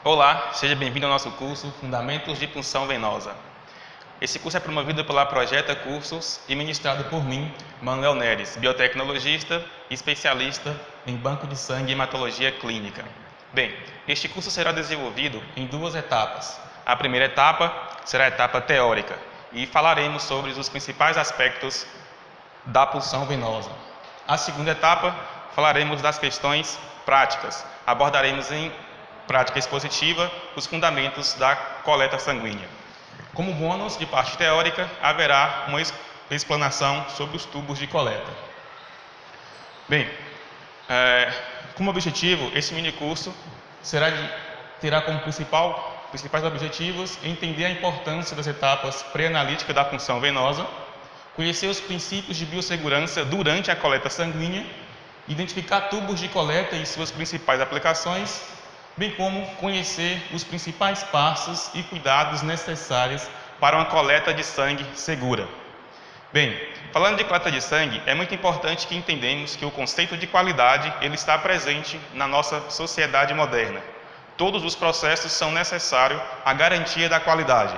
Olá, seja bem-vindo ao nosso curso Fundamentos de Punção Venosa. Esse curso é promovido pela Projeta Cursos e ministrado por mim, Manuel Neres, biotecnologista e especialista em banco de sangue e hematologia clínica. Bem, este curso será desenvolvido em duas etapas. A primeira etapa será a etapa teórica e falaremos sobre os principais aspectos da punção venosa. A segunda etapa falaremos das questões práticas. Abordaremos em prática expositiva os fundamentos da coleta sanguínea. Como bônus de parte teórica, haverá uma explanação sobre os tubos de coleta. Bem, como objetivo, esse minicurso terá como principais objetivos entender a importância das etapas pré-analíticas da punção venosa, conhecer os princípios de biossegurança durante a coleta sanguínea, identificar tubos de coleta e suas principais aplicações, bem como conhecer os principais passos e cuidados necessários para uma coleta de sangue segura. Bem, falando de coleta de sangue, é muito importante que entendamos que o conceito de qualidade ele está presente na nossa sociedade moderna. Todos os processos são necessários à garantia da qualidade.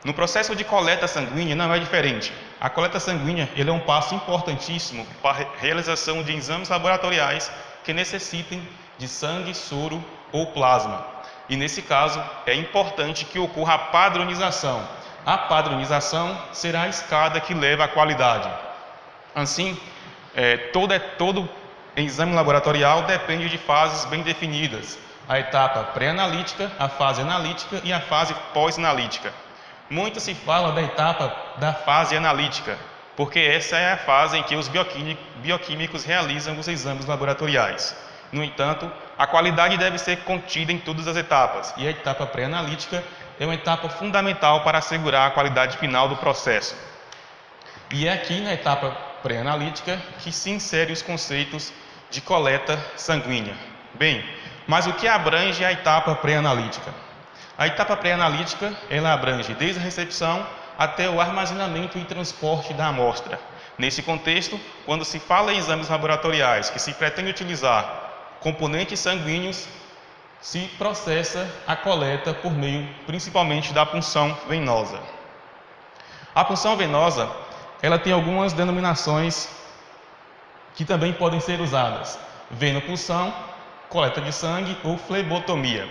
No processo de coleta sanguínea não é diferente. A coleta sanguínea ele é um passo importantíssimo para a realização de exames laboratoriais que necessitem de sangue, soro ou plasma. E nesse caso é importante que ocorra a padronização. A padronização será a escada que leva à qualidade. Assim, todo exame laboratorial depende de fases bem definidas. A etapa pré-analítica, a fase analítica e a fase pós-analítica. Muito se fala da etapa da fase analítica, porque essa é a fase em que os bioquímicos realizam os exames laboratoriais. No entanto, a qualidade deve ser contida em todas as etapas, e a etapa pré-analítica é uma etapa fundamental para assegurar a qualidade final do processo. E é aqui na etapa pré-analítica que se inserem os conceitos de coleta sanguínea. Bem, mas o que abrange a etapa pré-analítica? A etapa pré-analítica, ela abrange desde a recepção até o armazenamento e transporte da amostra. Nesse contexto, quando se fala em exames laboratoriais que se pretende utilizar componentes sanguíneos, se processa a coleta por meio principalmente da punção venosa. A punção venosa, ela tem algumas denominações que também podem ser usadas: venopunção, coleta de sangue ou flebotomia.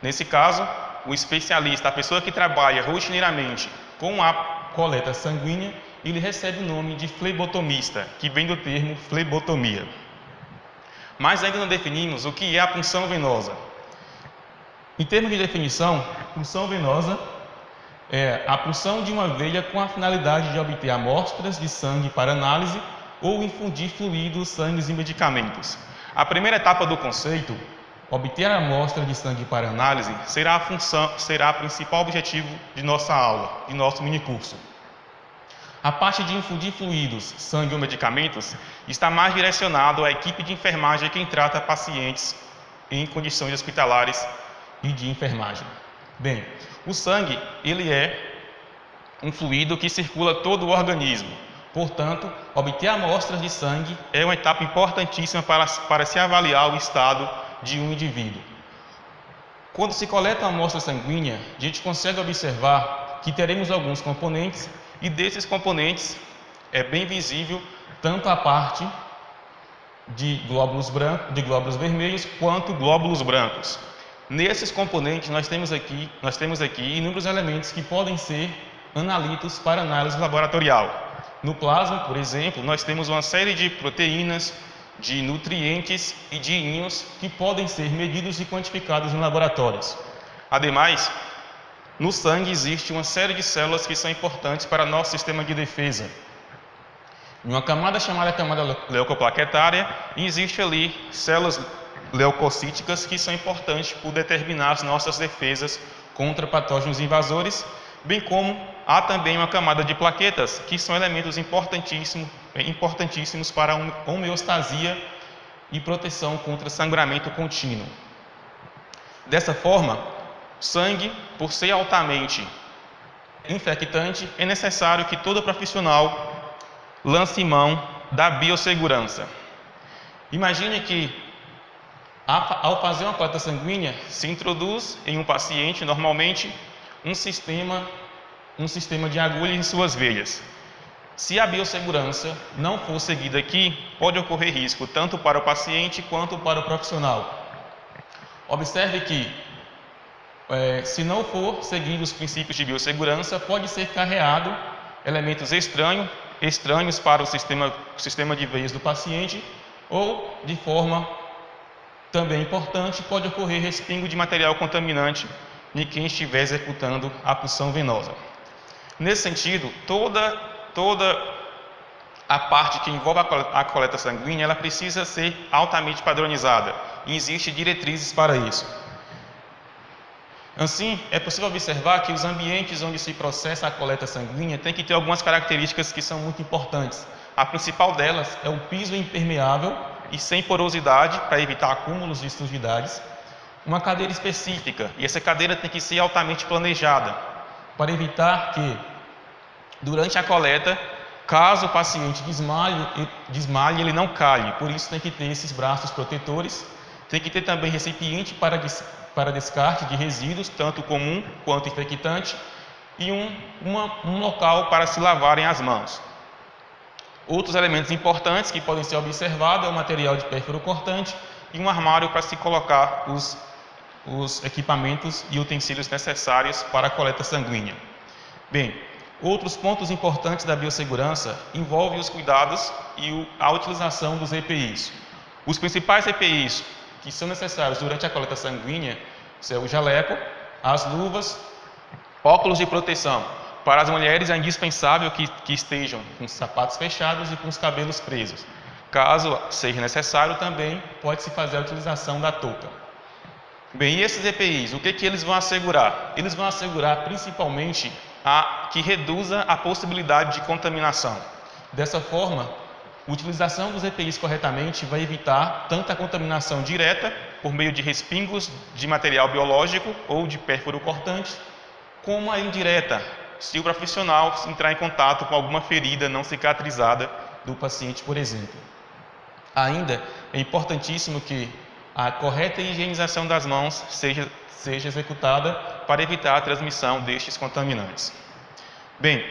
Nesse caso, o especialista, a pessoa que trabalha rotineiramente com a coleta sanguínea, ele recebe o nome de flebotomista, que vem do termo flebotomia. Mas ainda não definimos o que é a punção venosa. Em termos de definição, punção venosa é a punção de uma veia com a finalidade de obter amostras de sangue para análise ou infundir fluidos, sangues e medicamentos. A primeira etapa do conceito, obter a amostra de sangue para análise, será o principal objetivo de nossa aula, de nosso minicurso. A parte de infundir fluidos, sangue ou medicamentos está mais direcionado à equipe de enfermagem quem trata pacientes em condições hospitalares e de enfermagem. Bem, o sangue ele é um fluido que circula todo o organismo. Portanto, obter amostras de sangue é uma etapa importantíssima para se avaliar o estado de um indivíduo. Quando se coleta a amostra sanguínea, a gente consegue observar que teremos alguns componentes, e desses componentes é bem visível tanto a parte de glóbulos vermelhos quanto glóbulos brancos. Nesses componentes nós temos aqui inúmeros elementos que podem ser analitos para análise laboratorial. No plasma, por exemplo, nós temos uma série de proteínas, de nutrientes e de íons que podem ser medidos e quantificados em laboratórios. Ademais, no sangue existe uma série de células que são importantes para nosso sistema de defesa. Em uma camada chamada camada leucoplaquetária, existe ali células leucocíticas que são importantes por determinar as nossas defesas contra patógenos invasores, bem como há também uma camada de plaquetas, que são elementos importantíssimos para a homeostasia e proteção contra sangramento contínuo. Dessa forma, sangue, por ser altamente infectante, é necessário que todo profissional lance mão da biossegurança. Imagine que Ao fazer uma coleta sanguínea, se introduz em um paciente, normalmente, um sistema de agulha em suas veias. Se a biossegurança não for seguida aqui, pode ocorrer risco tanto para o paciente quanto para o profissional. Observe que, se não for seguido os princípios de biossegurança, pode ser carreado elementos estranhos para o sistema de veias do paciente, ou, de forma também importante, pode ocorrer respingo de material contaminante em quem estiver executando a punção venosa. Nesse sentido, toda a parte que envolve a coleta sanguínea, ela precisa ser altamente padronizada, e existem diretrizes para isso. Assim, é possível observar que os ambientes onde se processa a coleta sanguínea têm que ter algumas características que são muito importantes. A principal delas é o piso impermeável e sem porosidade, para evitar acúmulos de sujidades. Uma cadeira específica, e essa cadeira tem que ser altamente planejada, para evitar que, durante a coleta, caso o paciente desmaie, ele não caia. Por isso tem que ter esses braços protetores. Tem que ter também recipiente para descarte de resíduos, tanto comum quanto infectante, e um local para se lavarem as mãos. Outros elementos importantes que podem ser observados é o material de pérfuro cortante e um armário para se colocar os equipamentos e utensílios necessários para a coleta sanguínea. Bem, outros pontos importantes da biossegurança envolvem os cuidados e a utilização dos EPIs. Os principais EPIs que são necessários durante a coleta sanguínea são o jaleco, as luvas, óculos de proteção. Para as mulheres é indispensável que estejam com os sapatos fechados e com os cabelos presos. Caso seja necessário, também pode-se fazer a utilização da touca. Bem, e esses EPIs, o que eles vão assegurar? Eles vão assegurar principalmente que reduza a possibilidade de contaminação. Dessa forma, a utilização dos EPIs corretamente vai evitar tanto a contaminação direta, por meio de respingos de material biológico ou de pérfuro cortante, como a indireta, se o profissional entrar em contato com alguma ferida não cicatrizada do paciente, por exemplo. Ainda é importantíssimo que a correta higienização das mãos seja executada para evitar a transmissão destes contaminantes. Bem,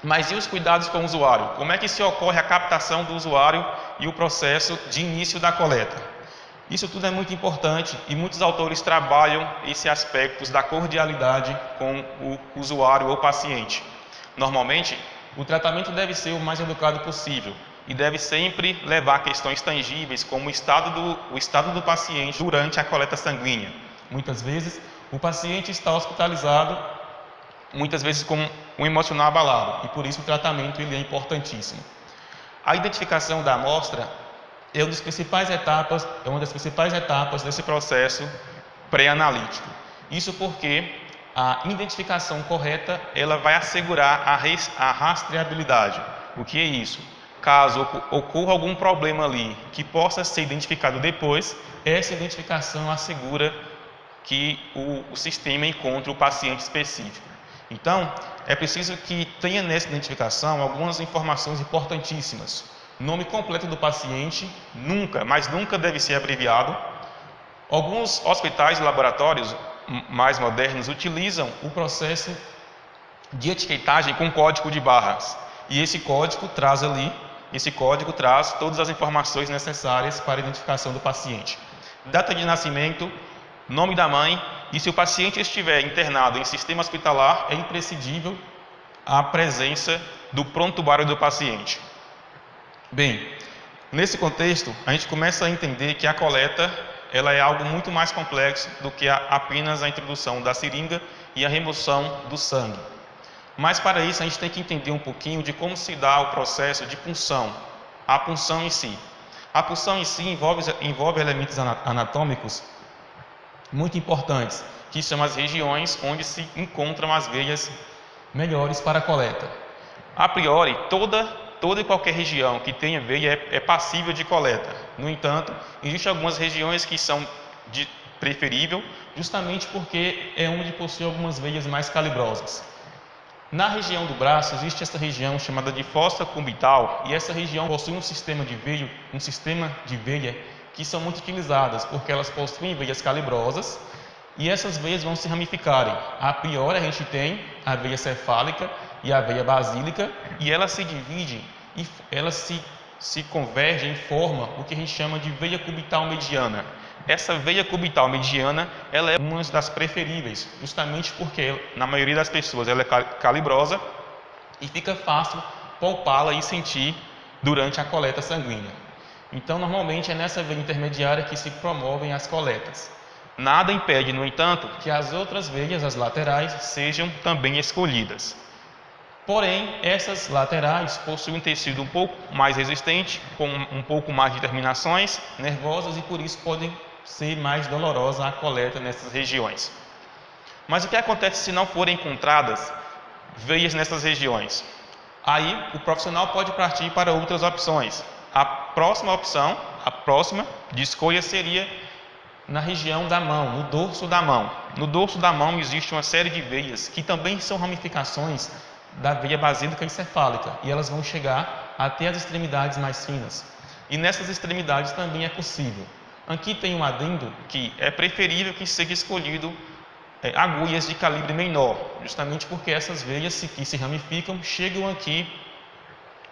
mas e os cuidados com o usuário? Como é que se ocorre a captação do usuário e o processo de início da coleta? Isso tudo é muito importante e muitos autores trabalham esses aspectos da cordialidade com o usuário ou paciente. Normalmente, o tratamento deve ser o mais educado possível e deve sempre levar questões tangíveis, como o estado do paciente durante a coleta sanguínea. Muitas vezes, o paciente está hospitalizado, muitas vezes com um emocional abalado, e por isso o tratamento ele é importantíssimo. A identificação da amostra é uma das principais etapas desse processo pré-analítico. Isso porque a identificação correta ela vai assegurar a rastreabilidade. O que é isso? Caso ocorra algum problema ali que possa ser identificado depois, essa identificação assegura que o sistema encontre o paciente específico. Então, é preciso que tenha nessa identificação algumas informações importantíssimas. Nome completo do paciente, mas nunca deve ser abreviado. Alguns hospitais e laboratórios mais modernos utilizam o processo de etiquetagem com código de barras. E esse código traz todas as informações necessárias para a identificação do paciente. Data de nascimento, nome da mãe, e se o paciente estiver internado em sistema hospitalar, é imprescindível a presença do prontuário do paciente. Bem, nesse contexto, a gente começa a entender que a coleta ela é algo muito mais complexo do que apenas a introdução da seringa e a remoção do sangue. Mas para isso a gente tem que entender um pouquinho de como se dá o processo de punção, a punção em si. A punção em si envolve elementos anatômicos muito importantes, que são as regiões onde se encontram as veias melhores para a coleta. A priori, toda e qualquer região que tenha veia é passível de coleta. No entanto, existem algumas regiões que são de preferível, justamente porque é onde possui algumas veias mais calibrosas. Na região do braço existe essa região chamada de fossa cubital, e essa região possui um sistema de veia que são muito utilizadas, porque elas possuem veias calibrosas e essas veias vão se ramificarem. A priori a gente tem a veia cefálica e a veia basílica e elas se dividem e elas se convergem e formam o que a gente chama de veia cubital mediana. Essa veia cubital mediana ela é uma das preferíveis, justamente porque na maioria das pessoas ela é calibrosa e fica fácil palpá-la e sentir durante a coleta sanguínea. Então, normalmente é nessa veia intermediária que se promovem as coletas. Nada impede, no entanto, que as outras veias, as laterais, sejam também escolhidas. Porém, essas laterais possuem um tecido um pouco mais resistente, com um pouco mais de terminações nervosas e por isso podem ser mais dolorosa a coleta nessas regiões. Mas o que acontece se não forem encontradas veias nessas regiões? Aí o profissional pode partir para outras opções. A próxima opção, a próxima de escolha seria na região da mão, no dorso da mão. No dorso da mão existe uma série de veias que também são ramificações da veia basílica e cefálica e elas vão chegar até as extremidades mais finas. E nessas extremidades também é possível. Aqui tem um adendo que é preferível que seja escolhido agulhas de calibre menor, justamente porque essas veias que se ramificam chegam aqui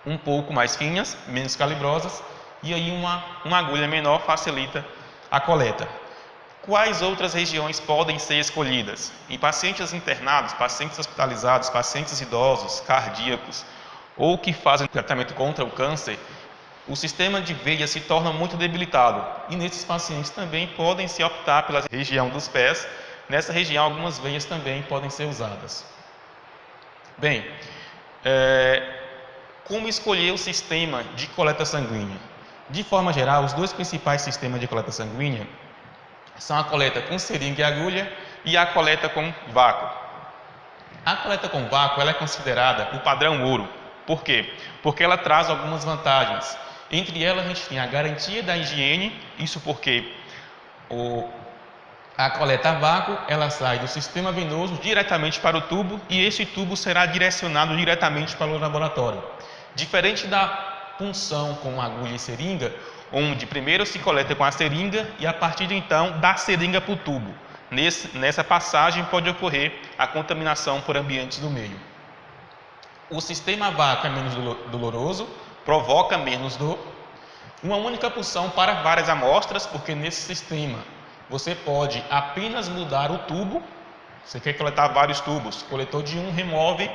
um pouco mais finas, menos calibrosas, e aí uma agulha menor facilita a coleta. Quais outras regiões podem ser escolhidas? Em pacientes internados, pacientes hospitalizados, pacientes idosos, cardíacos ou que fazem tratamento contra o câncer, o sistema de veia se torna muito debilitado e nesses pacientes também podem se optar pela região dos pés. Nessa região algumas veias também podem ser usadas. Bem, como escolher o sistema de coleta sanguínea? De forma geral, os dois principais sistemas de coleta sanguínea são a coleta com seringa e agulha e a coleta com vácuo. A coleta com vácuo ela é considerada o padrão ouro. Por quê? Porque ela traz algumas vantagens. Entre elas, a gente tem a garantia da higiene, isso porque a coleta a vácuo ela sai do sistema venoso diretamente para o tubo e esse tubo será direcionado diretamente para o laboratório. Diferente da punção com agulha e seringa, onde primeiro se coleta com a seringa e a partir de então da seringa para o tubo. Nessa passagem pode ocorrer a contaminação por ambientes do meio. O sistema a vácuo é menos doloroso, provoca menos dor. Uma única punção para várias amostras, porque nesse sistema você pode apenas mudar o tubo. Você quer coletar vários tubos, coletou de um, remove,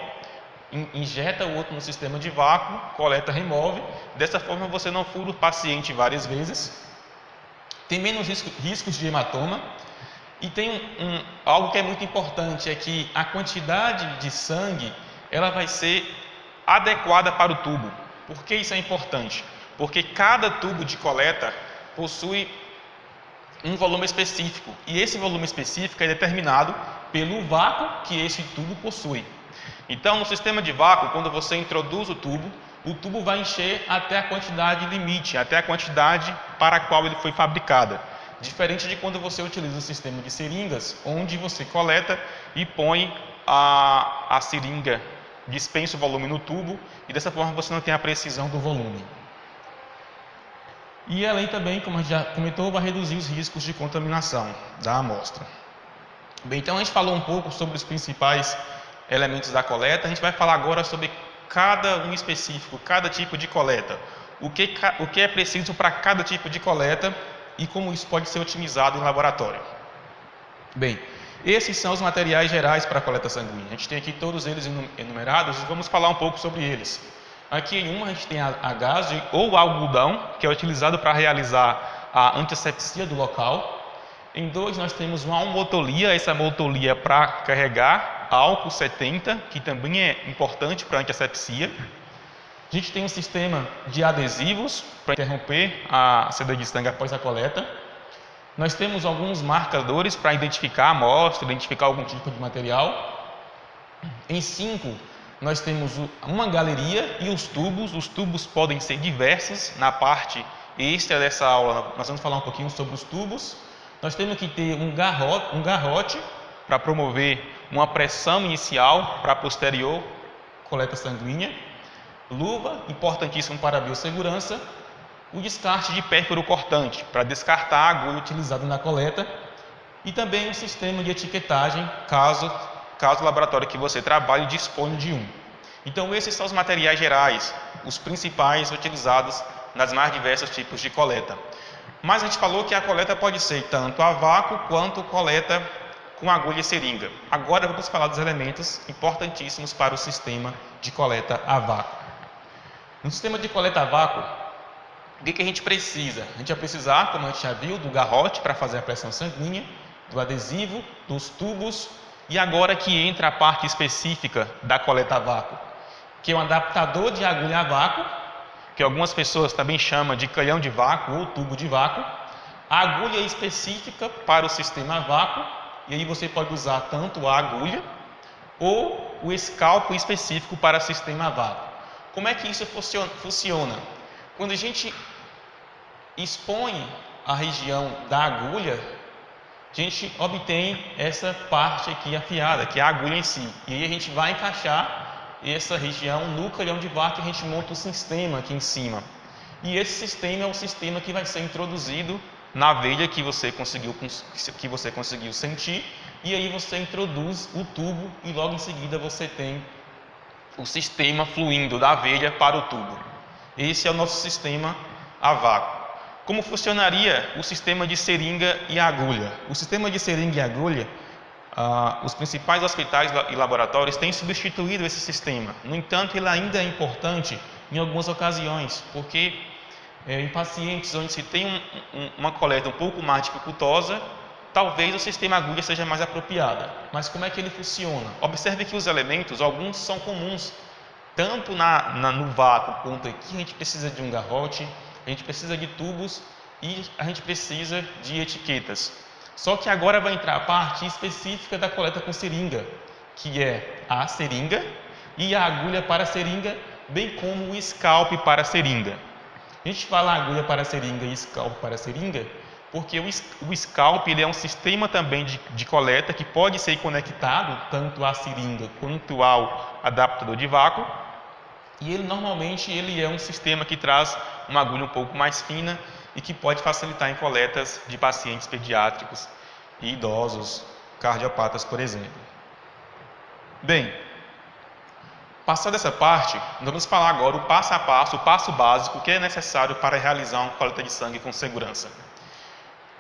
injeta o outro no sistema de vácuo, coleta, remove. Dessa forma você não fura o paciente várias vezes. Tem menos riscos de hematoma. E tem algo que é muito importante, é que a quantidade de sangue ela vai ser adequada para o tubo. Por que isso é importante? Porque cada tubo de coleta possui um volume específico e esse volume específico é determinado pelo vácuo que esse tubo possui. Então, no sistema de vácuo, quando você introduz o tubo vai encher até a quantidade limite, até a quantidade para a qual ele foi fabricado. Diferente de quando você utiliza o sistema de seringas, onde você coleta e põe a seringa, dispensa o volume no tubo e dessa forma você não tem a precisão do volume. E além também, como a gente já comentou, vai reduzir os riscos de contaminação da amostra. Bem, então a gente falou um pouco sobre os principais elementos da coleta, a gente vai falar agora sobre cada um específico, cada tipo de coleta. O que é preciso para cada tipo de coleta e como isso pode ser otimizado em laboratório. Bem, esses são os materiais gerais para a coleta sanguínea. A gente tem aqui todos eles enumerados e vamos falar um pouco sobre eles. Aqui em uma a gente tem a gaze ou algodão, que é utilizado para realizar a antiasepsia do local. Em 2 nós temos uma almotolia, essa almotolia para carregar álcool 70, que também é importante para a antiasepsia. A gente tem um sistema de adesivos para interromper a saída de sangue após a coleta. Nós temos alguns marcadores para identificar a amostra, identificar algum tipo de material. Em 5, nós temos uma galeria e os tubos. Os tubos podem ser diversos. Na parte extra dessa aula, nós vamos falar um pouquinho sobre os tubos. Nós temos que ter um garrote para promover uma pressão inicial para a posterior coleta sanguínea. Luva, importantíssimo para a biossegurança. o descarte de pérfuro cortante, para descartar a agulha utilizada na coleta, e também um sistema de etiquetagem, caso o laboratório que você trabalhe disponha de um. Então, esses são os materiais gerais, os principais utilizados nas mais diversos tipos de coleta. Mas a gente falou que a coleta pode ser tanto a vácuo quanto coleta com agulha e seringa. Agora vamos falar dos elementos importantíssimos para o sistema de coleta a vácuo. No sistema de coleta a vácuo, o que a gente precisa? A gente vai precisar, como a gente já viu, do garrote para fazer a pressão sanguínea, do adesivo, dos tubos, e agora que entra a parte específica da coleta a vácuo, que é um adaptador de agulha a vácuo, que algumas pessoas também chamam de canhão de vácuo ou tubo de vácuo, a agulha específica para o sistema a vácuo, e aí você pode usar tanto a agulha ou o escalpo específico para o sistema a vácuo. Como é que isso funciona? Quando a gente expõe a região da agulha, a gente obtém essa parte aqui afiada, que é a agulha em si. E aí a gente vai encaixar essa região no canhão de vácuo e a gente monta um sistema aqui em cima. E esse sistema é o sistema que vai ser introduzido na veia que você conseguiu sentir, e aí você introduz o tubo e logo em seguida você tem o sistema fluindo da veia para o tubo. Esse é o nosso sistema a vácuo. Como funcionaria o sistema de seringa e agulha? O sistema de seringa e agulha, os principais hospitais e laboratórios têm substituído esse sistema. No entanto, ele ainda é importante em algumas ocasiões, porque em pacientes onde se tem uma coleta um pouco mais dificultosa, talvez o sistema agulha seja mais apropriado. Mas como é que ele funciona? Observe que os elementos, alguns são comuns, tanto no vácuo quanto aqui. A gente precisa de um garrote, a gente precisa de tubos e a gente precisa de etiquetas. Só que agora vai entrar a parte específica da coleta com seringa, que é a seringa e a agulha para a seringa, bem como o scalp para a seringa. A gente fala agulha para a seringa e scalp para a seringa porque o scalp ele é um sistema também de coleta que pode ser conectado tanto à seringa quanto ao adaptador de vácuo. E ele normalmente é um sistema que traz uma agulha um pouco mais fina e que pode facilitar em coletas de pacientes pediátricos e idosos, cardiopatas, por exemplo. Bem, passada essa parte, nós vamos falar agora o passo a passo, o passo básico que é necessário para realizar uma coleta de sangue com segurança.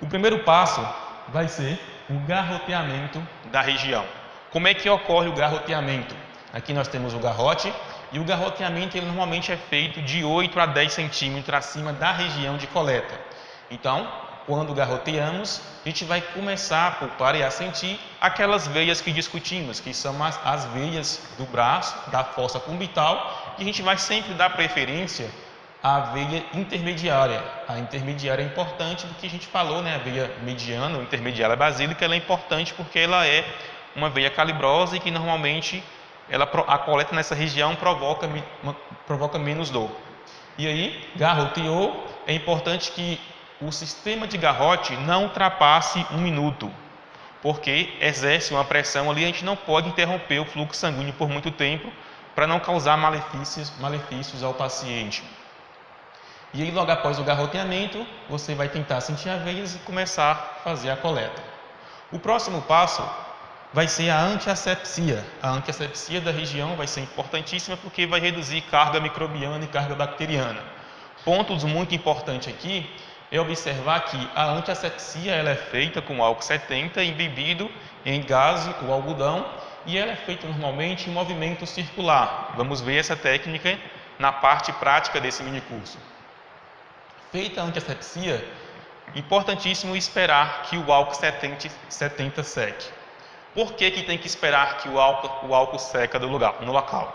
O primeiro passo vai ser o garroteamento da região. Como é que ocorre o garroteamento? Aqui nós temos o garrote, e o garroteamento ele normalmente é feito de 8 a 10 centímetros acima da região de coleta. Então, quando garroteamos, a gente vai começar a palpar e a sentir aquelas veias que discutimos, que são as veias do braço, da fossa cumbital, e a gente vai sempre dar preferência à veia intermediária. A intermediária é importante porque a gente falou, né, a veia mediana ou intermediária basílica, ela é importante porque ela é uma veia calibrosa e que normalmente a coleta nessa região provoca menos dor. E aí, garroteou, é importante que o sistema de garrote não ultrapasse 1 minuto, porque exerce uma pressão ali, a gente não pode interromper o fluxo sanguíneo por muito tempo para não causar malefícios ao paciente. E aí, logo após o garroteamento, você vai tentar sentir as veias e começar a fazer a coleta. O próximo passo vai ser a antiasepsia. A antiasepsia da região vai ser importantíssima porque vai reduzir carga microbiana e carga bacteriana. Pontos muito importantes aqui é observar que a antiasepsia ela é feita com álcool 70 embebido em gás ou algodão e ela é feita normalmente em movimento circular. Vamos ver essa técnica na parte prática desse minicurso. Feita a antiasepsia, importantíssimo esperar que o álcool 70 seque. Por que tem que esperar que o álcool seca no local?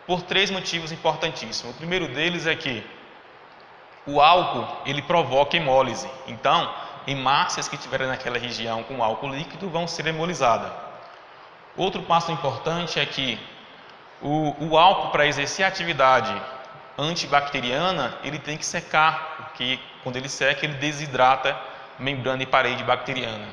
Por 3 motivos importantíssimos. O primeiro deles é que o álcool ele provoca hemólise. Então, hemácias que estiverem naquela região com álcool líquido vão ser hemolizadas. Outro passo importante é que o álcool, para exercer a atividade antibacteriana, ele tem que secar, porque quando ele seca, ele desidrata membrana e parede bacteriana.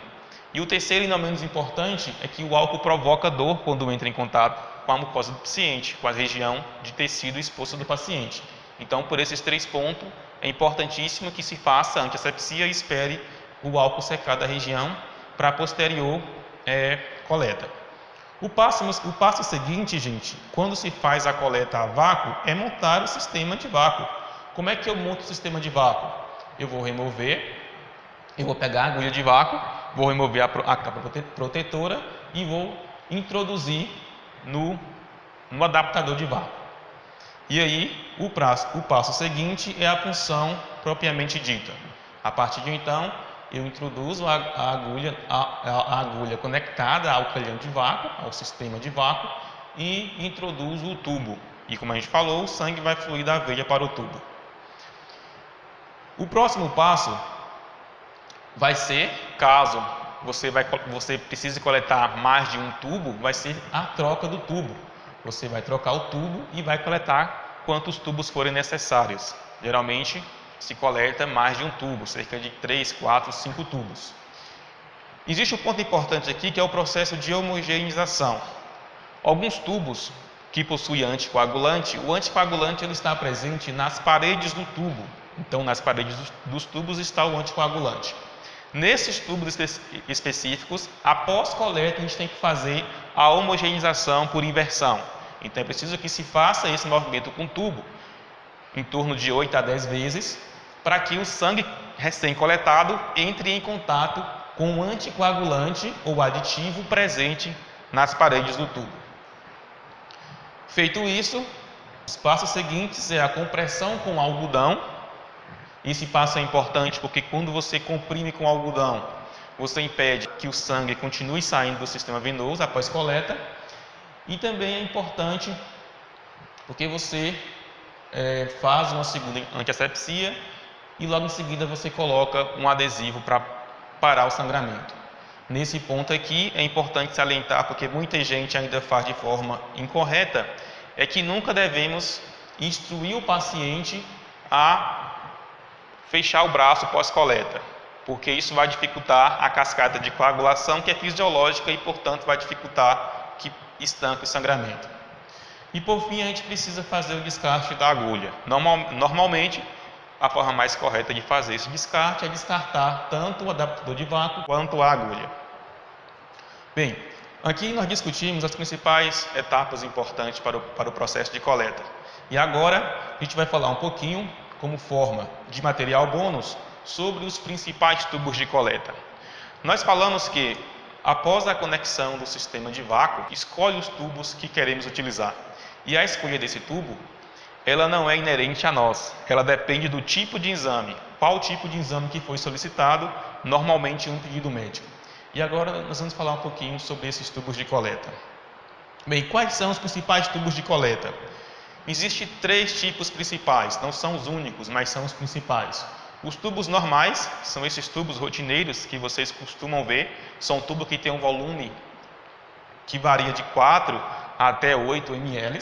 E o terceiro e não menos importante é que o álcool provoca dor quando entra em contato com a mucosa do paciente, com a região de tecido exposta do paciente. Então, por esses 3 pontos, é importantíssimo que se faça a antiasepsia e espere o álcool secar da região para a posterior coleta. O passo seguinte, gente, quando se faz a coleta a vácuo, é montar o sistema de vácuo. Como é que eu monto o sistema de vácuo? Eu vou pegar a agulha de vácuo, vou remover a capa protetora e vou introduzir no adaptador de vácuo. E aí, o passo seguinte é a punção propriamente dita. A partir de então, eu introduzo a agulha conectada ao calhão de vácuo, ao sistema de vácuo, e introduzo o tubo. E como a gente falou, o sangue vai fluir da veia para o tubo. O próximo passo vai ser, caso você precise coletar mais de um tubo, vai ser a troca do tubo. Você vai trocar o tubo e vai coletar quantos tubos forem necessários. Geralmente se coleta mais de um tubo, cerca de 3, 4, 5 tubos. Existe um ponto importante aqui que é o processo de homogeneização. Alguns tubos que possuem anticoagulante, o anticoagulante ele está presente nas paredes do tubo. Então, nas paredes dos tubos está o anticoagulante. Nesses tubos específicos, após coleta, a gente tem que fazer a homogeneização por inversão. Então, é preciso que se faça esse movimento com o tubo, em torno de 8 a 10 vezes, para que o sangue recém-coletado entre em contato com o anticoagulante ou aditivo presente nas paredes do tubo. Feito isso, os passos seguintes é a compressão com algodão. Esse passo é importante porque quando você comprime com algodão, você impede que o sangue continue saindo do sistema venoso após coleta. E também é importante porque você faz uma segunda antiasepsia e logo em seguida você coloca um adesivo para parar o sangramento. Nesse ponto aqui é importante salientar, porque muita gente ainda faz de forma incorreta, é que nunca devemos instruir o paciente a fechar o braço pós-coleta, porque isso vai dificultar a cascata de coagulação, que é fisiológica e, portanto, vai dificultar que estanque o sangramento. E, por fim, a gente precisa fazer o descarte da agulha. Normalmente, a forma mais correta de fazer esse descarte é descartar tanto o adaptador de vácuo quanto a agulha. Bem, aqui nós discutimos as principais etapas importantes para o processo de coleta. E agora a gente vai falar um pouquinho, como forma de material bônus, sobre os principais tubos de coleta. Nós falamos que, após a conexão do sistema de vácuo, escolhe os tubos que queremos utilizar. E a escolha desse tubo, ela não é inerente a nós, ela depende do tipo de exame. Qual tipo de exame que foi solicitado, normalmente em um pedido médico. E agora nós vamos falar um pouquinho sobre esses tubos de coleta. Bem, quais são os principais tubos de coleta? Existem 3 tipos principais, não são os únicos, mas são os principais. Os tubos normais, são esses tubos rotineiros que vocês costumam ver, são tubos que têm um volume que varia de 4 até 8 ml.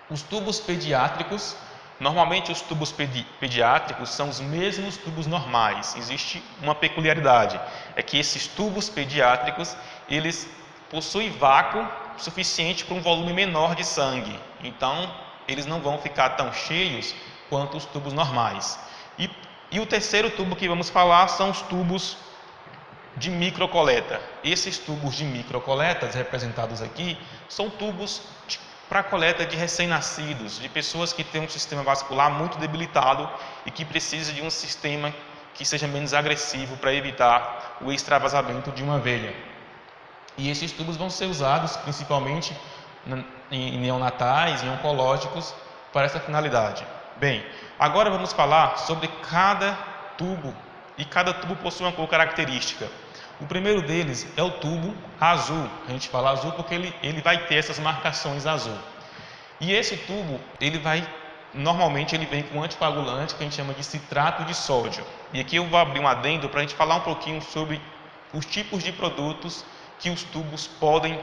Os tubos pediátricos, normalmente os tubos pediátricos são os mesmos tubos normais. Existe uma peculiaridade, é que esses tubos pediátricos, eles possuem vácuo suficiente para um volume menor de sangue. Então, eles não vão ficar tão cheios quanto os tubos normais. E o terceiro tubo que vamos falar são os tubos de microcoleta. Esses tubos de microcoletas representados aqui são tubos para coleta de recém-nascidos, de pessoas que têm um sistema vascular muito debilitado e que precisam de um sistema que seja menos agressivo para evitar o extravasamento de uma veia. E esses tubos vão ser usados principalmente em neonatais e oncológicos para essa finalidade. Bem, agora vamos falar sobre cada tubo, e cada tubo possui uma cor característica. O primeiro deles é o tubo azul. A gente fala azul porque ele vai ter essas marcações azul. E esse tubo, normalmente ele vem com um anticoagulante que a gente chama de citrato de sódio. E aqui eu vou abrir um adendo para a gente falar um pouquinho sobre os tipos de produtos que os tubos podem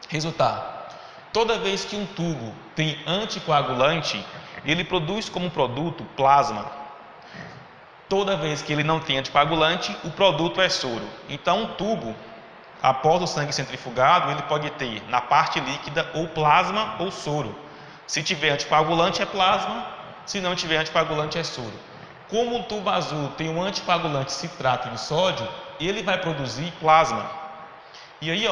resultar. Toda vez que um tubo tem anticoagulante, ele produz como produto plasma. Toda vez que ele não tem anticoagulante, o produto é soro. Então, um tubo, após o sangue centrifugado, ele pode ter na parte líquida ou plasma ou soro. Se tiver anticoagulante é plasma, Se não tiver anticoagulante, é soro. Como o tubo azul tem um anticoagulante citrato de sódio, ele vai produzir plasma. E aí,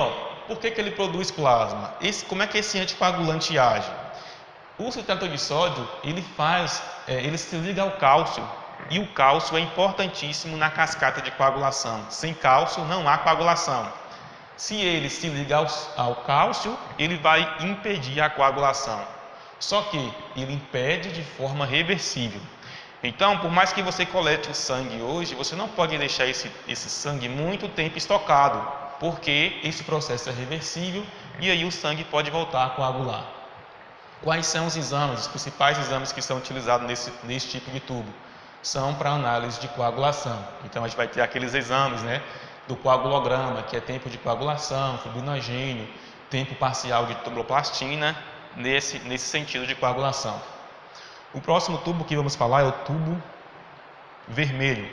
por que ele produz plasma? Como é que esse anticoagulante age? O citrato de sódio, ele se liga ao cálcio, e o cálcio é importantíssimo na cascata de coagulação. Sem cálcio não há coagulação. Se ele se liga ao cálcio, ele vai impedir a coagulação. Só que ele impede de forma reversível. Então, por mais que você colete o sangue hoje, você não pode deixar esse sangue muito tempo estocado, porque esse processo é reversível e aí o sangue pode voltar a coagular. Quais são os exames, os principais exames que são utilizados nesse tipo de tubo? São para análise de coagulação. Então a gente vai ter aqueles exames, do coagulograma, que é tempo de coagulação, fibrinogênio, tempo parcial de tromboplastina, nesse sentido de coagulação. O próximo tubo que vamos falar é o tubo vermelho.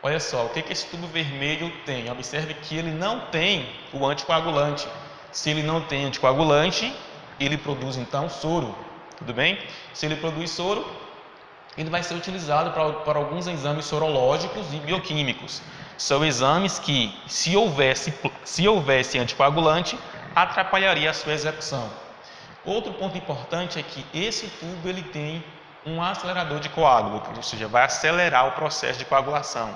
Olha só, o que esse tubo vermelho tem? Observe que ele não tem o anticoagulante. Se ele não tem anticoagulante, ele produz então soro, tudo bem? Se ele produz soro, ele vai ser utilizado para alguns exames sorológicos e bioquímicos. São exames que, se houvesse anticoagulante, atrapalharia a sua execução. Outro ponto importante é que esse tubo ele tem um acelerador de coágulo, ou seja, vai acelerar o processo de coagulação.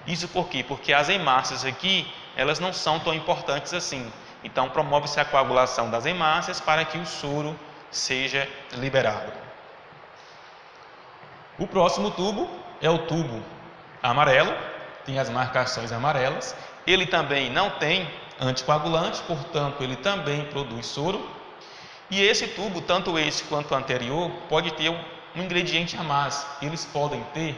Isso por quê? Porque as hemácias aqui, elas não são tão importantes assim. Então, promove-se a coagulação das hemácias para que o soro seja liberado. O próximo tubo é o tubo amarelo, tem as marcações amarelas. Ele também não tem anticoagulante, portanto, ele também produz soro. E esse tubo, tanto esse quanto o anterior, pode ter um ingrediente a mais. Eles podem ter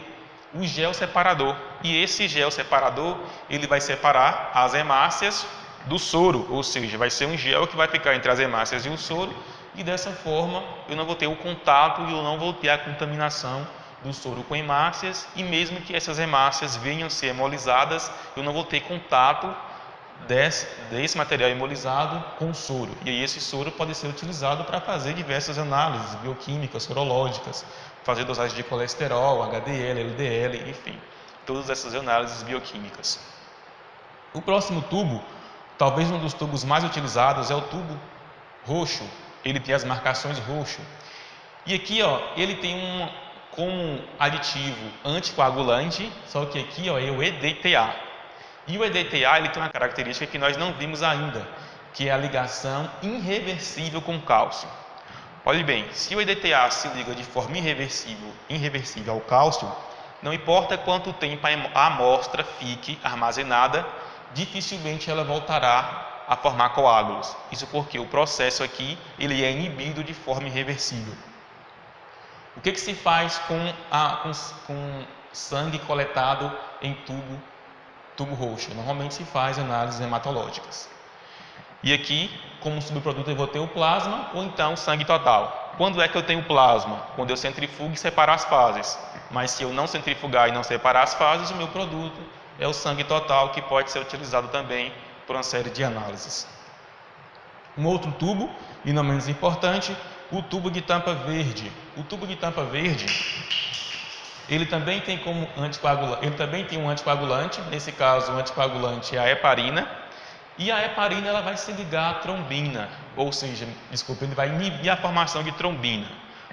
o gel separador. E esse gel separador, ele vai separar as hemácias do soro, ou seja, vai ser um gel que vai ficar entre as hemácias e o soro, e dessa forma eu não vou ter o contato e eu não vou ter a contaminação do soro com hemácias, e mesmo que essas hemácias venham a ser hemolizadas, eu não vou ter contato desse material hemolizado com o soro. E aí esse soro pode ser utilizado para fazer diversas análises bioquímicas, sorológicas, fazer dosagem de colesterol, HDL, LDL, enfim, todas essas análises bioquímicas. O próximo tubo, talvez um dos tubos mais utilizados, é o tubo roxo. Ele tem as marcações roxo. E aqui, ele tem como aditivo anticoagulante, só que aqui, é o EDTA. E o EDTA, ele tem uma característica que nós não vimos ainda, que é a ligação irreversível com o cálcio. Olhe bem, se o EDTA se liga de forma irreversível ao cálcio, não importa quanto tempo a amostra fique armazenada, dificilmente ela voltará a formar coágulos. Isso porque o processo aqui ele é inibido de forma irreversível. O que se faz com sangue coletado em tubo roxo? Normalmente se faz análises hematológicas. E aqui, como subproduto, eu vou ter o plasma ou então o sangue total. Quando é que eu tenho plasma? Quando eu centrifugo e separo as fases. Mas se eu não centrifugar e não separar as fases, o meu produto é o sangue total, que pode ser utilizado também por uma série de análises. Um outro tubo, e não menos importante, o tubo de tampa verde. O tubo de tampa verde, ele também tem um anticoagulante, nesse caso o anticoagulante é a heparina, e a heparina ela vai se ligar à trombina, ou seja, ele vai inibir a formação de trombina.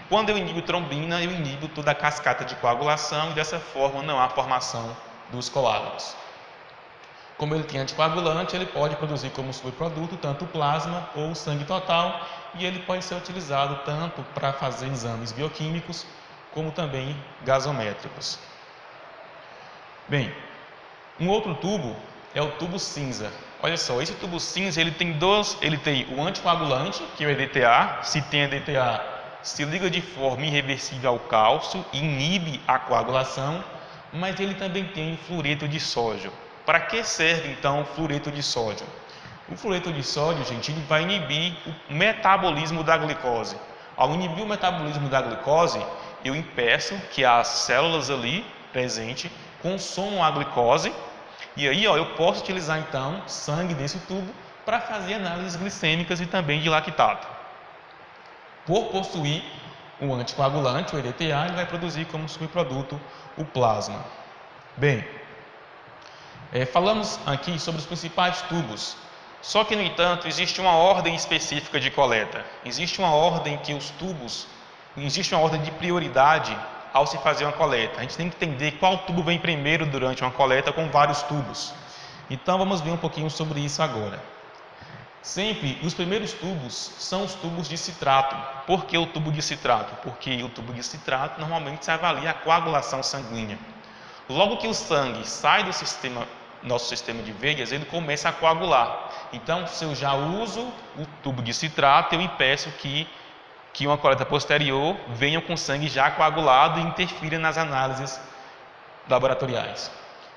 Quando eu inibo trombina, eu inibo toda a cascata de coagulação e dessa forma não há formação dos coágulos. Como ele tem anticoagulante, ele pode produzir como subproduto tanto o plasma ou o sangue total, e ele pode ser utilizado tanto para fazer exames bioquímicos como também gasométricos. Bem, um outro tubo é o tubo cinza. Olha só, esse tubo cinza ele tem o anticoagulante, que é o EDTA. Se tem EDTA, se liga de forma irreversível ao cálcio e inibe a coagulação, mas ele também tem o fluoreto de sódio. Para que serve então o fluoreto de sódio? O fluoreto de sódio, gente, ele vai inibir o metabolismo da glicose. Ao inibir o metabolismo da glicose, eu impeço que as células ali presentes consumam a glicose, e aí eu posso utilizar então sangue desse tubo para fazer análises glicêmicas e também de lactato. Por possuir o anticoagulante, o EDTA, ele vai produzir como subproduto o plasma. Bem, falamos aqui sobre os principais tubos. Só que, no entanto, existe uma ordem específica de coleta. Existe uma ordem que os tubos, existe uma ordem de prioridade ao se fazer uma coleta. A gente tem que entender qual tubo vem primeiro durante uma coleta com vários tubos. Então, vamos ver um pouquinho sobre isso agora. Sempre os primeiros tubos são os tubos de citrato. Por que o tubo de citrato? Porque o tubo de citrato normalmente se avalia a coagulação sanguínea. Logo que o sangue sai do nosso sistema de veias, ele começa a coagular. Então, se eu já uso o tubo de citrato, eu impeço que uma coleta posterior venha com sangue já coagulado e interfira nas análises laboratoriais.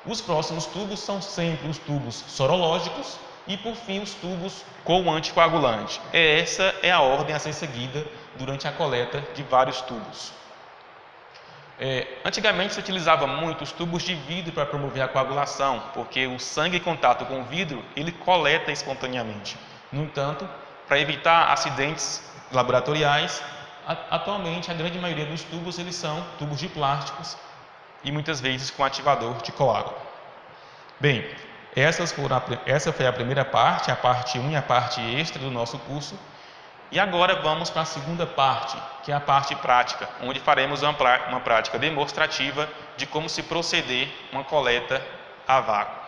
Os próximos tubos são sempre os tubos sorológicos e, por fim, os tubos com anticoagulante. Essa é a ordem a ser seguida durante a coleta de vários tubos. Antigamente se utilizava muito os tubos de vidro para promover a coagulação, porque o sangue em contato com o vidro, ele coleta espontaneamente. No entanto, para evitar acidentes laboratoriais, atualmente a grande maioria dos tubos eles são tubos de plásticos e muitas vezes com ativador de coágulo. Bem, essa foi a primeira parte, a parte 1 e a parte extra do nosso curso. E agora vamos para a segunda parte, que é a parte prática, onde faremos uma prática demonstrativa de como se proceder uma coleta a vácuo.